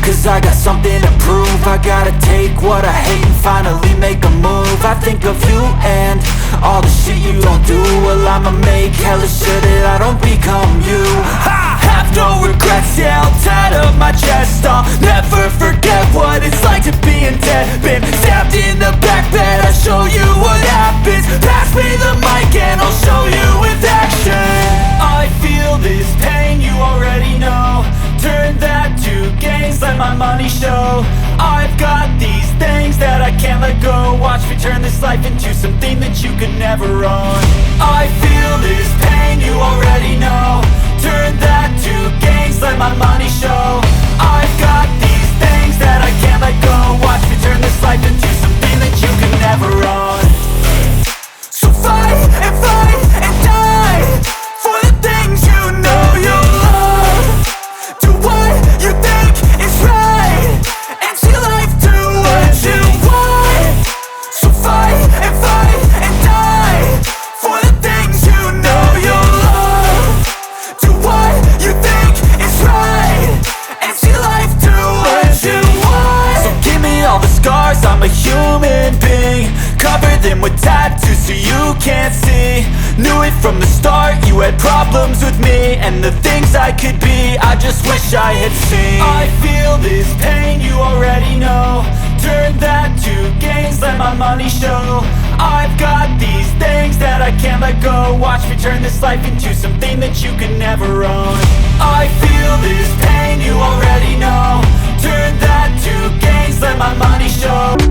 Cause I got something to prove. I gotta take what I hate and finally make a move. I think of you and all the shit you don't do. Well, I'ma make hella sure that I don't become you. I have no regrets, yeah, I'll tattle my chest. I'll never forget what it's like to be in debt. Been stabbed in the back bed, I'll show you what happens. Pass me the mic and I'll show you with action. I feel this pain, you already know. Turn that to gains, let my money show. I've got these things that I can't let go. Watch me turn this life into something that you could never own. I feel this pain, you already know. Turn that to gains, let my money show. I've got these things that I can't let go. Watch me turn this life into something that you could never own. So fight and die for the things you know you love. Do what you think is right and see life do what you want. So fight and die for the things you know you love. Do what you think is right and see life do what you want. So give me all the scars, I'm a human being. Cover them with tattoos so you can't see. Knew it from the start, you had problems with me and the things I could be, I just wish I had seen. I feel this pain, you already know. Turn that to gains, let my money show. I've got these things that I can't let go. Watch me turn this life into something that you can never own. I feel this pain, you already know. Turn that to